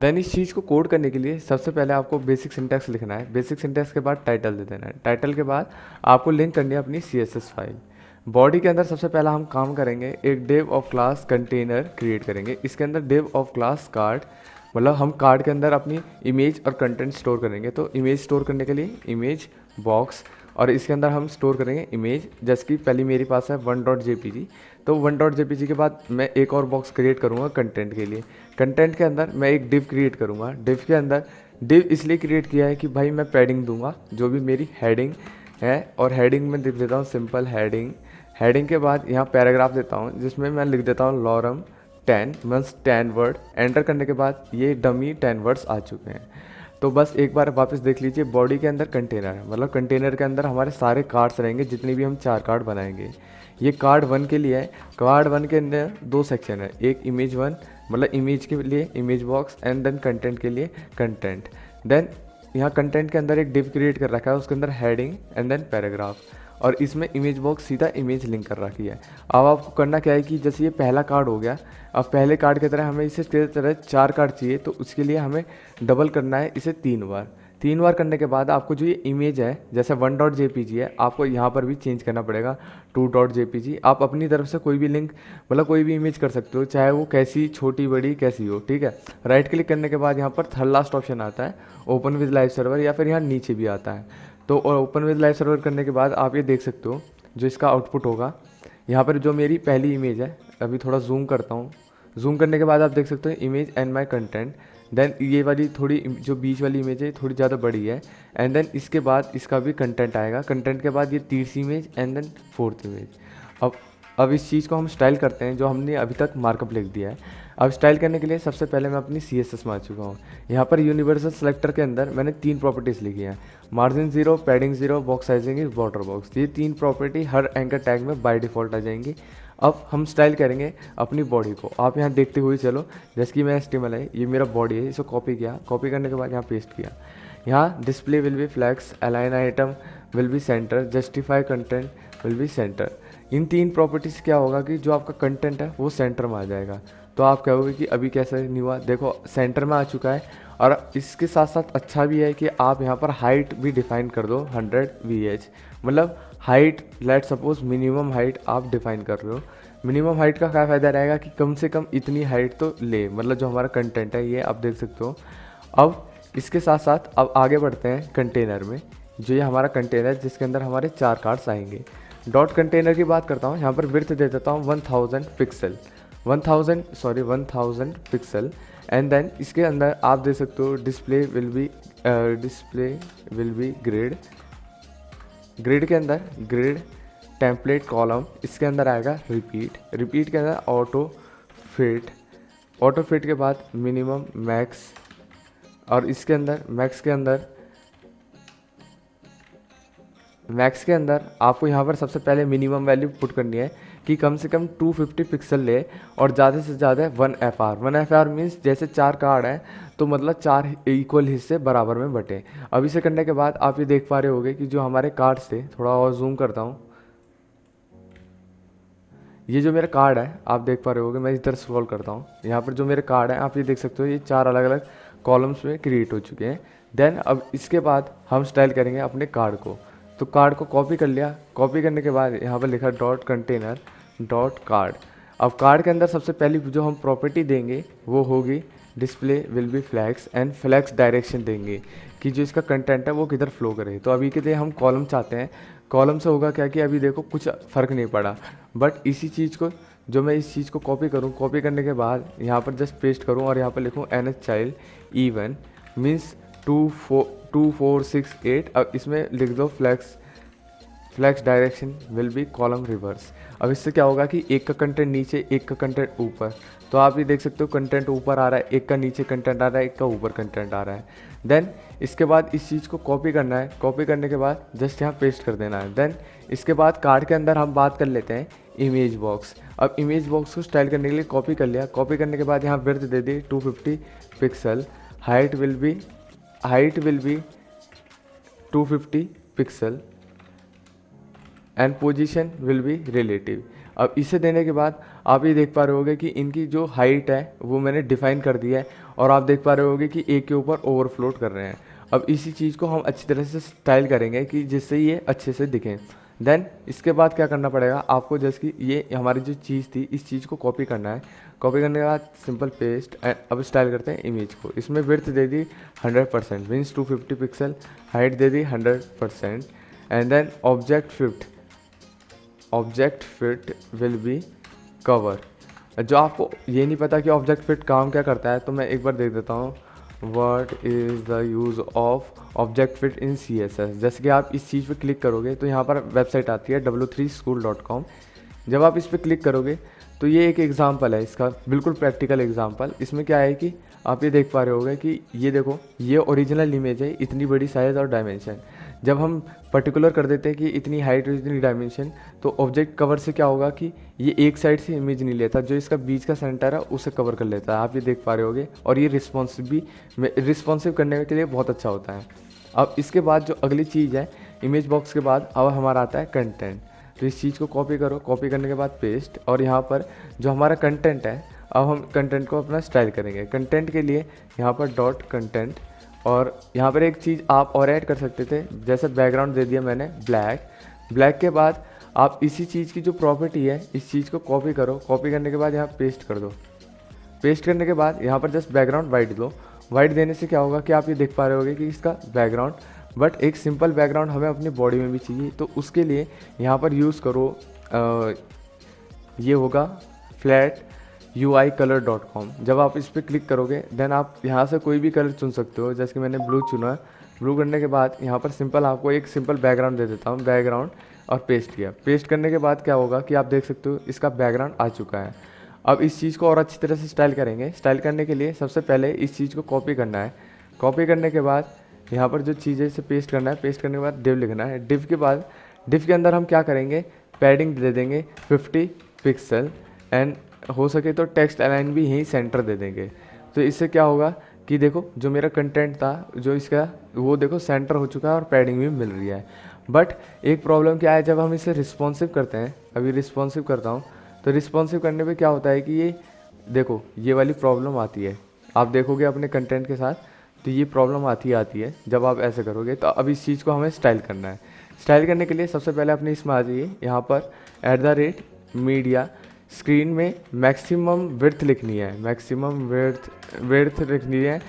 Then इस चीज़ को code करने के लिए सबसे पहले आपको बेसिक सिंटैक्स लिखना है। बेसिक सिंटैक्स के बाद टाइटल दे देना है। टाइटल के बाद आपको लिंक करनी है अपनी CSS फाइल। बॉडी के अंदर सबसे पहला हम काम करेंगे, एक div of class container create करेंगे। इसके अंदर डेव ऑफ क्लास कार्ड, मतलब हम कार्ड के अंदर अपनी इमेज और कंटेंट स्टोर करेंगे। तो इमेज स्टोर करने के लिए इमेज बॉक्स, और इसके अंदर हम स्टोर करेंगे इमेज। जैसे कि पहले मेरे पास है 1.jpg, तो 1.jpg के बाद मैं एक और बॉक्स क्रिएट करूँगा कंटेंट के लिए। कंटेंट के अंदर मैं एक डिव क्रिएट करूँगा। डिव के अंदर डिव इसलिए क्रिएट किया है कि भाई मैं पैडिंग दूंगा जो भी मेरी हेडिंग है, और हेडिंग में लिख देता हूँ सिंपल हेडिंग। हेडिंग के बाद यहाँ पैराग्राफ देता हूँ जिसमें मैं लिख देता हूँ लॉरम 10 मीन्स 10 वर्ड। एंटर करने के बाद ये डमी 10 वर्ड्स आ चुके हैं। तो बस एक बार वापस देख लीजिए, बॉडी के अंदर कंटेनर है, मतलब कंटेनर के अंदर हमारे सारे कार्ड्स रहेंगे जितने भी हम 4 कार्ड बनाएंगे। ये कार्ड 1 के लिए है। कार्ड 1 के अंदर 2 सेक्शन है, एक इमेज 1 मतलब इमेज के लिए image box, and then content के लिए कंटेंट। देन यहाँ कंटेंट के अंदर एक डिव क्रिएट कर रखा है, उसके अंदर हेडिंग एंड देन पैराग्राफ, और इसमें इमेज बॉक्स सीधा इमेज लिंक कर रखी है। अब आपको करना क्या है कि जैसे ये पहला कार्ड हो गया, अब पहले कार्ड की तरह हमें इसे की तरह 4 कार्ड चाहिए, तो उसके लिए हमें डबल करना है इसे 3 बार। 3 बार करने के बाद आपको जो ये इमेज है, जैसे 1.jpg है, आपको यहाँ पर भी चेंज करना पड़ेगा 2.jpg। आप अपनी तरफ से कोई भी लिंक मतलब कोई भी इमेज कर सकते हो, चाहे वो कैसी छोटी बड़ी कैसी हो, ठीक है। राइट क्लिक करने के बाद यहाँ पर थर्ड लास्ट ऑप्शन आता है ओपन विद लाइव सर्वर, या फिर यहाँ नीचे भी आता है। तो ओपन विद लाइव सर्वर करने के बाद आप ये देख सकते हो जो इसका आउटपुट होगा। यहाँ पर जो मेरी पहली इमेज है, अभी थोड़ा जूम करता हूँ। जूम करने के बाद आप देख सकते हो image and my content. Then ये वाली थोड़ी जो बीच वाली इमेज है थोड़ी ज़्यादा बड़ी है, एंड देन इसके बाद इसका भी कंटेंट आएगा। कंटेंट के बाद ये तीसरी image and then fourth image. अब इस चीज़ को हम स्टाइल करते हैं जो हमने अभी तक मार्कअप लिख दिया है। अब स्टाइल करने के लिए सबसे पहले मैं अपनी CSS में आ चुका हूँ। यहाँ पर यूनिवर्सल सेलेक्टर के अंदर मैंने 3 प्रॉपर्टीज़ लिखी हैं, margin 0, padding 0, box sizing is border box. ये 3 प्रॉपर्टी हर एंकर टैग में बाय डिफ़ॉल्ट आ जाएंगी। अब हम स्टाइल करेंगे अपनी बॉडी को, आप यहाँ देखते हुए चलो। जैसे कि मैं HTML है, ये मेरा बॉडी है, इसे कॉपी किया, कॉपी करने के बाद यहाँ पेस्ट किया। यहाँ display will be flex, align item will be center, justify content will be center. इन 3 प्रॉपर्टीज़ क्या होगा कि जो आपका कंटेंट है वो सेंटर में आ जाएगा। तो आप कहोगे कि अभी कैसे नहीं हुआ, देखो सेंटर में आ चुका है। और इसके साथ साथ अच्छा भी है कि आप यहाँ पर हाइट भी डिफाइन कर दो 100 VH, मतलब height let suppose minimum height आप डिफाइन कर रहे हो। मिनिमम हाइट का क्या फ़ायदा रहेगा कि कम से कम इतनी हाइट तो ले, मतलब जो हमारा कंटेंट है ये आप देख सकते हो। अब इसके साथ साथ अब आगे बढ़ते हैं कंटेनर में। जो ये हमारा कंटेनर है जिसके अंदर हमारे 4 कार्ड्स आएंगे। डॉट कंटेनर की बात करता हूँ, यहाँ पर विड्थ दे देता हूँ 1000 पिक्सल, 1000 पिक्सल। एंड देन इसके अंदर आप देख सकते हो display will B grid. Grid के अंदर ग्रिड टेम्पलेट कॉलम, इसके अंदर आएगा रिपीट। रिपीट के अंदर ऑटो फिट, ऑटो फिट के बाद मिनिमम मैक्स, और इसके अंदर मैक्स के अंदर आपको यहाँ पर सबसे पहले मिनिमम वैल्यू पुट करनी है कि कम से कम 250 पिक्सल ले, और ज़्यादा से ज़्यादा 1 FR। 1 FR मीन्स जैसे 4 कार्ड हैं तो मतलब 4 इक्वल हिस्से बराबर में बटे। अब इसे करने के बाद आप ये देख पा रहे होगे कि जो हमारे कार्ड्स थे, थोड़ा और जूम करता हूँ, ये जो मेरा कार्ड है आप देख पा रहे होगे, मैं इधर स्क्रॉल करता हूँ, यहाँ पर जो मेरे कार्ड है आप ये देख सकते हो, ये 4 अलग अलग कॉलम्स में क्रिएट हो चुके हैं। देन अब इसके बाद हम स्टाइल करेंगे अपने कार्ड को। तो कार्ड को कॉपी कर लिया, कॉपी करने के बाद यहाँ पर लिखा डॉट कंटेनर डॉट कार्ड। अब कार्ड के अंदर सबसे पहली जो हम प्रॉपर्टी देंगे वो होगी display will be flex, and flex direction देंगे कि जो इसका कंटेंट है वो किधर फ्लो करे। तो अभी के लिए हम कॉलम चाहते हैं। कॉलम से होगा क्या कि अभी देखो कुछ फ़र्क नहीं पड़ा, बट इसी चीज़ को जो मैं इस चीज़ को कॉपी करूँ, कॉपी करने के बाद यहाँ पर जस्ट पेस्ट करूँ और यहाँ पर लिखूँ NH चाइल्ड E1 मीन्स 2468। अब इसमें लिख दो flex direction will be column reverse. अब इससे क्या होगा कि एक का कंटेंट नीचे, एक का कंटेंट ऊपर। तो आप ये देख सकते हो कंटेंट ऊपर आ रहा है, एक का नीचे कंटेंट आ रहा है, एक का ऊपर कंटेंट आ रहा है। देन इसके बाद इस चीज़ को कॉपी करना है, कॉपी करने के बाद जस्ट यहाँ पेस्ट कर देना है। देन इसके बाद कार्ड के अंदर हम बात कर लेते हैं इमेज बॉक्स। अब इमेज बॉक्स को स्टाइल करने के लिए कॉपी कर लिया, कॉपी करने के बाद यहाँ विड्थ दे दी 250 pixel, height will be 250 pixel, and position will be relative. अब इसे देने के बाद आप ये देख पा रहे होगे कि इनकी जो हाइट है वो मैंने डिफाइन कर दिया है, और आप देख पा रहे होगे कि एक के ऊपर ओवरफ्लोट कर रहे हैं। अब इसी चीज़ को हम अच्छी तरह से स्टाइल करेंगे कि जिससे ये अच्छे से दिखें। देन इसके बाद क्या करना पड़ेगा आपको, जैसे कि ये हमारी जो चीज़ थी इस चीज़ को कॉपी करना है। कॉपी करने के बाद सिंपल पेस्ट। अब स्टाइल करते हैं इमेज को। इसमें विड्थ दे दी 100% मीन्स 250 पिक्सल, हाइट दे दी 100%, and then object fit will be cover. जो आपको ये नहीं पता कि ऑब्जेक्ट फिट काम क्या करता है, तो मैं एक बार देख देता हूँ। What is the use of object fit in CSS। जैसे कि आप इस चीज़ पे क्लिक करोगे तो यहाँ पर वेबसाइट आती है w3school.com। जब आप इस पर क्लिक करोगे तो ये एक एग्जांपल है इसका, बिल्कुल प्रैक्टिकल एग्जांपल। इसमें क्या है कि आप ये देख पा रहे होगे कि ये देखो, ये ओरिजिनल इमेज है, इतनी बड़ी साइज़ और डायमेंशन। जब हम पर्टिकुलर कर देते हैं कि इतनी हाइट और इतनी डायमेंशन, तो ऑब्जेक्ट कवर से क्या होगा कि ये एक साइड से इमेज नहीं लेता, जो इसका बीच का सेंटर है उसे कवर कर लेता है। आप ये देख पा रहे होगे, और ये रिस्पॉन्सिव करने के लिए बहुत अच्छा होता है। अब इसके बाद जो अगली चीज़ है, इमेज बॉक्स के बाद अब हमारा आता है कंटेंट। तो इस चीज़ को कॉपी करो, कॉपी करने के बाद पेस्ट, और यहाँ पर जो हमारा कंटेंट है, अब हम कंटेंट को अपना स्टाइल करेंगे। कंटेंट के लिए यहाँ पर डॉट कंटेंट, और यहाँ पर एक चीज़ आप और ऐड कर सकते थे, जैसे बैकग्राउंड दे दिया मैंने ब्लैक के बाद आप इसी चीज़ की जो प्रॉपर्टी है इस चीज़ को कॉपी करो, कॉपी करने के बाद यहाँ पेस्ट कर दो। पेस्ट करने के बाद यहाँ पर जस्ट बैकग्राउंड वाइट दो। वाइट देने से क्या होगा कि आप ये देख पा रहे होगे कि इसका बैकग्राउंड, बट एक सिंपल बैकग्राउंड हमें अपनी बॉडी में भी चाहिए, तो उसके लिए यहाँ पर यूज़ करो ये होगा flat.ui.color.com। जब आप इस पर क्लिक करोगे देन आप यहाँ से कोई भी कलर चुन सकते हो, जैसे कि मैंने ब्लू चुना। ब्लू करने के बाद यहाँ पर सिंपल आपको एक सिंपल बैकग्राउंड दे देता हूँ, बैकग्राउंड, और पेस्ट किया। पेस्ट करने के बाद क्या होगा कि आप देख सकते हो इसका बैकग्राउंड आ चुका है। अब इस चीज़ को और अच्छी तरह से स्टाइल करेंगे। स्टाइल करने के लिए सबसे पहले इस चीज़ को कॉपी करना है। कॉपी करने के बाद यहाँ पर जो चीज़ है इसे पेस्ट करना है। पेस्ट करने के बाद डिव लिखना है। डिव के बाद डिव के अंदर हम क्या करेंगे, पैडिंग दे देंगे 50 पिक्सल, एंड हो सके तो टेक्स्ट अलाइन भी यहीं सेंटर दे देंगे। तो इससे क्या होगा कि देखो जो मेरा कंटेंट था जो इसका, वो देखो सेंटर हो चुका है और पैडिंग भी मिल रही है। बट एक प्रॉब्लम क्या है, जब हम इसे रिस्पॉन्सिव करते हैं, अभी रिस्पॉन्सिव करता हूँ, तो रिस्पॉन्सिव करने पे क्या होता है कि ये देखो ये वाली प्रॉब्लम आती है। आप देखोगे अपने कंटेंट के साथ तो ये प्रॉब्लम आती है जब आप ऐसे करोगे। तो अब इस चीज़ को हमें स्टाइल करना है। स्टाइल करने के लिए सबसे पहले अपने इसमें आ जाइए, यहाँ पर @media स्क्रीन में मैक्सिमम विड्थ लिखनी है, मैक्सिमम विड्थ लिखनी है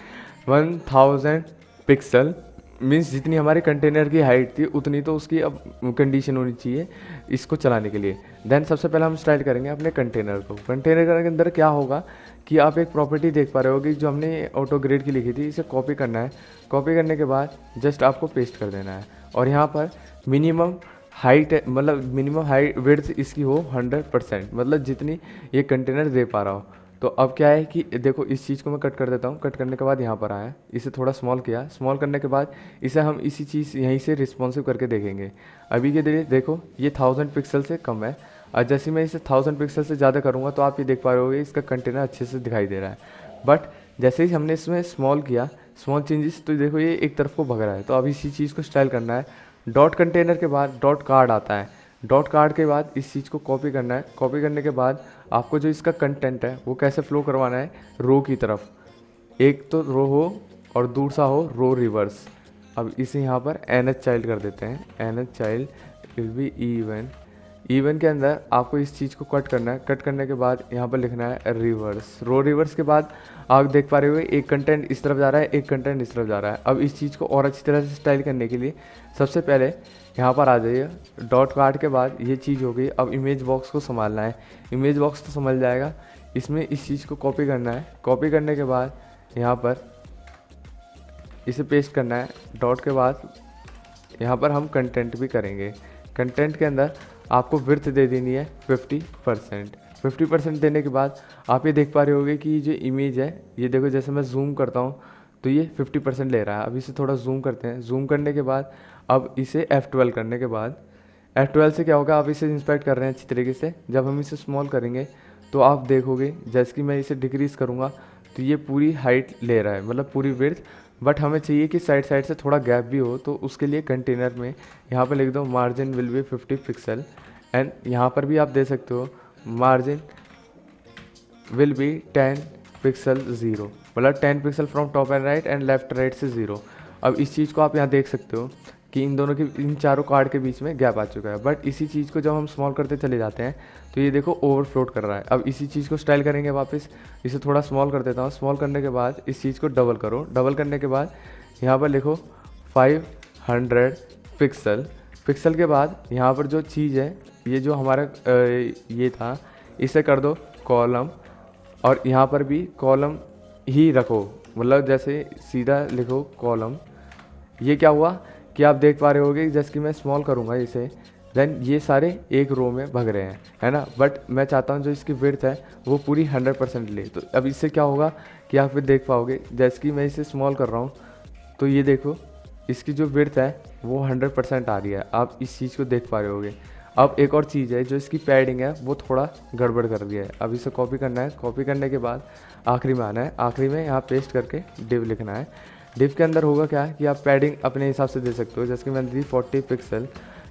1000 पिक्सल, मीन्स जितनी हमारे कंटेनर की हाइट थी उतनी तो उसकी अब कंडीशन होनी चाहिए इसको चलाने के लिए। देन सबसे पहले हम स्टाइल करेंगे अपने कंटेनर को। कंटेनर के अंदर क्या होगा कि आप एक प्रॉपर्टी देख पा रहे होगी जो हमने ऑटो ग्रेड की लिखी थी, इसे कॉपी करना है। कॉपी करने के बाद जस्ट आपको पेस्ट कर देना है, और यहाँ पर मिनिमम हाइट मतलब मिनिमम हाइट विड्थ इसकी हो 100%, मतलब जितनी ये कंटेनर दे पा रहा हो। तो अब क्या है कि देखो इस चीज़ को मैं कट कर देता हूँ। कट करने के बाद यहाँ पर आया, इसे थोड़ा स्मॉल किया। स्मॉल करने के बाद इसे हम इसी चीज़ यहीं से रिस्पॉन्सिव करके देखेंगे। अभी के लिए देखो ये 1000 पिक्सल से कम है, और जैसे मैं इसे 1000 पिक्सल से ज़्यादा करूँगा तो आप ये देख पा रहे होगे इसका कंटेनर अच्छे से दिखाई दे रहा है। बट जैसे ही हमने इसमें स्मॉल किया, स्मॉल चेंजेस, तो देखो ये एक तरफ को भग रहा है। तो अब इसी चीज़ को स्टाइल करना है। डॉट कंटेनर के बाद डॉट कार्ड आता है। डॉट कार्ड के बाद इस चीज़ को कॉपी करना है। कॉपी करने के बाद आपको जो इसका कंटेंट है वो कैसे फ्लो करवाना है, रो की तरफ, एक तो रो हो और दूसरा हो रो रिवर्स। अब इसे यहाँ पर NH चाइल्ड कर देते हैं। NH child will be even के अंदर आपको इस चीज़ को कट करना है। कट करने के बाद यहाँ पर लिखना है रिवर्स। रो रिवर्स के बाद आप देख पा रहे हो एक कंटेंट इस तरफ जा रहा है, एक कंटेंट इस तरफ जा रहा है। अब इस चीज़ को और अच्छी तरह से स्टाइल करने के लिए सबसे पहले यहाँ पर आ जाइए। डॉट कार्ड के बाद ये चीज़ हो गई। अब इमेज बॉक्स को संभालना है। इमेज बॉक्स तो संभल जाएगा, इसमें इस चीज़ को कॉपी करना है। कॉपी करने के बाद यहाँ पर इसे पेस्ट करना है। डॉट के बाद यहाँ पर हम कंटेंट भी करेंगे। कंटेंट के अंदर आपको विड्थ दे देनी है 50%। 50% देने के बाद आप ये देख पा रहे होगे कि जो इमेज है ये देखो, जैसे मैं जूम करता हूँ तो ये 50% ले रहा है। अब इसे थोड़ा जूम करते हैं। जूम करने के बाद अब इसे F12 करने के बाद F12 से क्या होगा, आप इसे इंस्पेक्ट कर रहे हैं अच्छी तरीके से। जब हम इसे स्मॉल करेंगे तो आप देखोगे जैसे कि मैं इसे डिक्रीज़ करूँगा तो ये पूरी हाइट ले रहा है, मतलब पूरी विड्थ। बट हमें चाहिए कि साइड साइड से थोड़ा गैप भी हो, तो उसके लिए कंटेनर में यहाँ पे लिख दो margin will be 50 pixel, and यहाँ पर भी आप दे सकते हो मार्जिन विल बी 10 पिक्सल 0, मतलब 10 pixel from top and right and left right से 0। अब इस चीज़ को आप यहाँ देख सकते हो कि इन दोनों के, इन चारों कार्ड के बीच में गैप आ चुका है। बट इसी चीज़ को जब हम स्मॉल करते चले जाते हैं तो ये देखो ओवरफ्लोट कर रहा है। अब इसी चीज़ को स्टाइल करेंगे वापस, इसे थोड़ा स्मॉल कर देता हूँ। स्मॉल करने के बाद इस चीज़ को डबल करो, डबल करने के बाद यहाँ पर लिखो 500 पिक्सल। पिक्सल के बाद यहाँ पर जो चीज़ है, ये जो हमारा ये था, इसे कर दो कॉलम, और यहाँ पर भी कॉलम ही रखो, मतलब जैसे सीधा लिखो कॉलम। ये क्या हुआ कि आप देख पा रहे होगे, जैसे कि मैं स्मॉल करूँगा इसे, देन ये सारे एक रो में भग रहे हैं, है ना। बट मैं चाहता हूँ जो इसकी विड्थ है वो पूरी 100% ले। तो अब इससे क्या होगा कि आप फिर देख पाओगे, जैसे कि मैं इसे स्मॉल कर रहा हूँ तो ये देखो इसकी जो विड्थ है वो 100% आ रही है। आप इस चीज़ को देख पा रहे होगे। अब एक और चीज़ है, जो इसकी पैडिंग है वो थोड़ा गड़बड़ कर दिया है। अब इसे कॉपी करना है, कॉपी करने के बाद आखिरी में आना है, आखिरी में यहाँ पेस्ट करके डिव लिखना है। डिव के अंदर होगा क्या कि आप पैडिंग अपने हिसाब से दे सकते हो, जैसे कि मैंने दी 40 पिक्सल,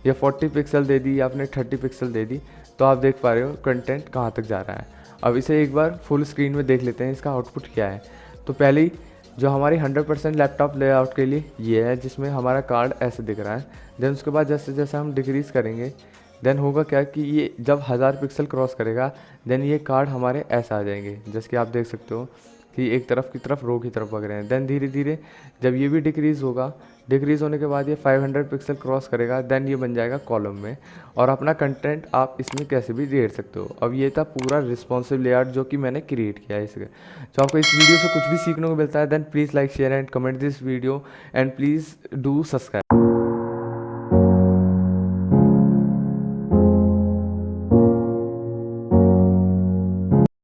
या 40 पिक्सल दे दी, या आपने 30 पिक्सल दे दी। तो आप देख पा रहे हो कंटेंट कहाँ तक जा रहा है। अब इसे एक बार फुल स्क्रीन में देख लेते हैं, इसका आउटपुट क्या है। तो पहले ही जो हमारी 100% लैपटॉप लेआउट के लिए ये है, जिसमें हमारा कार्ड ऐसे दिख रहा है। देन उसके बाद जैसे जैसे हम डिक्रीज़ करेंगे, देन होगा क्या कि ये जब 1000 पिक्सल क्रॉस करेगा, देन ये कार्ड हमारे ऐसे आ जाएंगे, जैसे कि आप देख सकते हो कि एक तरफ की तरफ रो की तरफ भाग रहे हैं। देन धीरे धीरे जब ये भी डिक्रीज़ होगा, डिक्रीज़ होने के बाद ये 500 पिक्सल क्रॉस करेगा, देन ये बन जाएगा कॉलम में, और अपना कंटेंट आप इसमें कैसे भी देख सकते हो। अब ये था पूरा रिस्पॉन्सिव लेआउट जो कि मैंने क्रिएट किया है इसके। तो आपको इस वीडियो से कुछ भी सीखने को मिलता है, then please like share and comment this video and please do subscribe.